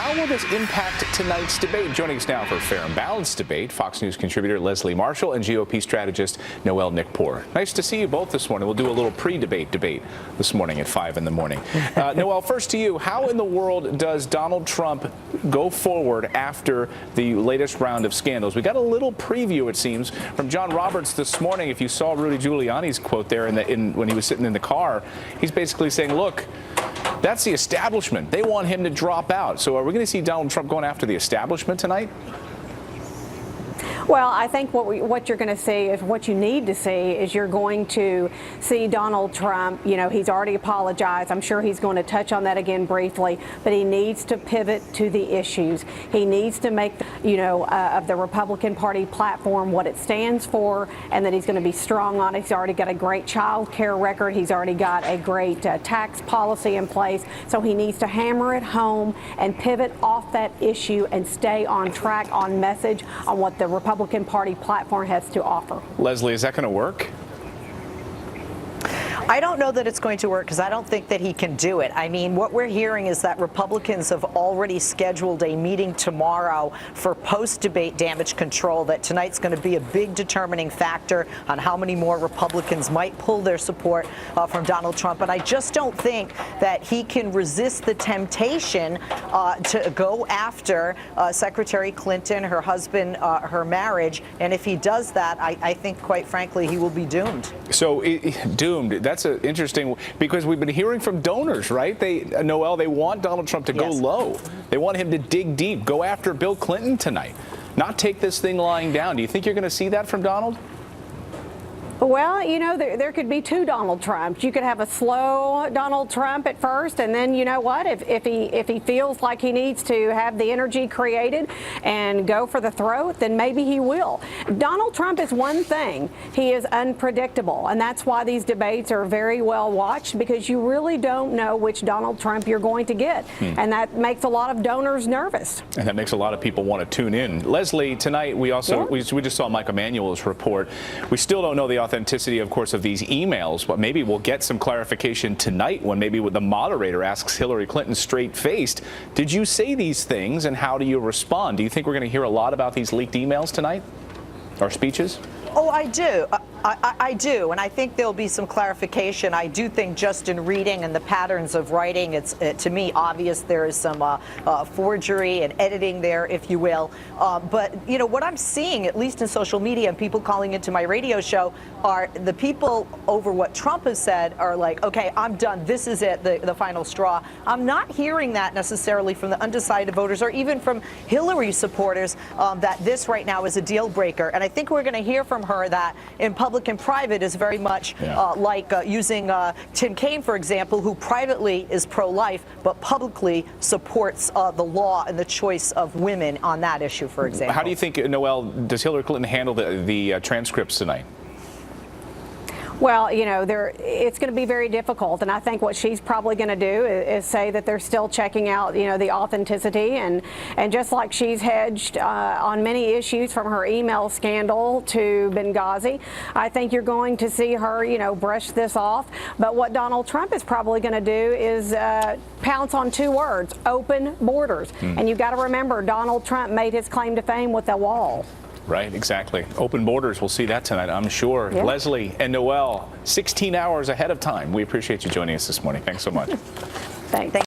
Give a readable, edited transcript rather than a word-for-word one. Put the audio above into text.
how will this impact tonight's debate? Joining us now for a fair and balanced debate, Fox News contributor Leslie Marshall and GOP strategist Noel Nickpour. Nice to see you both this morning. We'll do a little pre-debate debate this morning at 5 in the morning. Noel, first to you. How in the world does Donald Trump go forward after the latest round of scandals? We got a little preview, it seems, from John Roberts this morning. If you saw Rudy Giuliani's quote there when he was sitting in the car, he's basically saying, look, that's the establishment. They want him to drop out. So are we going to see Donald Trump going after the establishment tonight? Well, I think what you're going to see is what you need to see is you're going to see Donald Trump. You know, he's already apologized. I'm sure he's going to touch on that again briefly, but he needs to pivot to the issues. He needs to make, of the Republican Party platform what it stands for, and that he's going to be strong on it. He's already got a great child care record. He's already got a great tax policy in place. So he needs to hammer it home and pivot off that issue and stay on track, on message, on what the Republican Party platform has to offer. Leslie, is that going to work? I don't know that it's going to work because I don't think that he can do it. I mean, what we're hearing is that Republicans have already scheduled a meeting tomorrow for post-debate damage control, that tonight's going to be a big determining factor on how many more Republicans might pull their support from Donald Trump. And I just don't think that he can resist the temptation to go after Secretary Clinton, her husband, her marriage. And if he does that, I think, quite frankly, he will be doomed. So doomed. That's interesting, because we've been hearing from donors, right? Noel, they want Donald Trump to go low. They want him to dig deep, go after Bill Clinton tonight, not take this thing lying down. Do you think you're going to see that from Donald? Well, there could be two Donald Trumps. You could have a slow Donald Trump at first, and then you know what? If he feels like he needs to have the energy created and go for the throat, then maybe he will. Donald Trump is one thing. He is unpredictable, and that's why these debates are very well watched, because you really don't know which Donald Trump you're going to get, and that makes a lot of donors nervous. And that makes a lot of people want to tune in. Leslie, tonight we also we just saw Mike Emanuel's report. We still don't know the authenticity, of course, of these emails, but maybe we'll get some clarification tonight when maybe the moderator asks Hillary Clinton straight-faced, did you say these things and how do you respond? Do you think we're going to hear a lot about these leaked emails tonight, or speeches? Oh, I do. I do, and I think there'll be some clarification. I do think just in reading and the patterns of writing, it's to me obvious there is some forgery and editing there, if you will. But what I'm seeing, at least in social media, and people calling into my radio show, are the people over what Trump has said are like, okay, I'm done. This is it, the final straw. I'm not hearing that necessarily from the undecided voters or even from Hillary supporters, that this right now is a deal breaker. And I think we're going to hear from her that in public and private is very much like using Tim Kaine, for example, who privately is pro-life but publicly supports the law and the choice of women on that issue, for example. How do you think, Noel, does Hillary Clinton handle the transcripts tonight? Well, it's going to be very difficult, and I think what she's probably going to do is say that they're still checking out, the authenticity, and just like she's hedged on many issues from her email scandal to Benghazi, I think you're going to see her, brush this off. But what Donald Trump is probably going to do is pounce on two words: open borders. And you've got to remember, Donald Trump made his claim to fame with the wall. Right, exactly. Open borders. We'll see that tonight, I'm sure. Yeah. Leslie and Noel, 16 hours ahead of time. We appreciate you joining us this morning. Thanks so much. Thanks.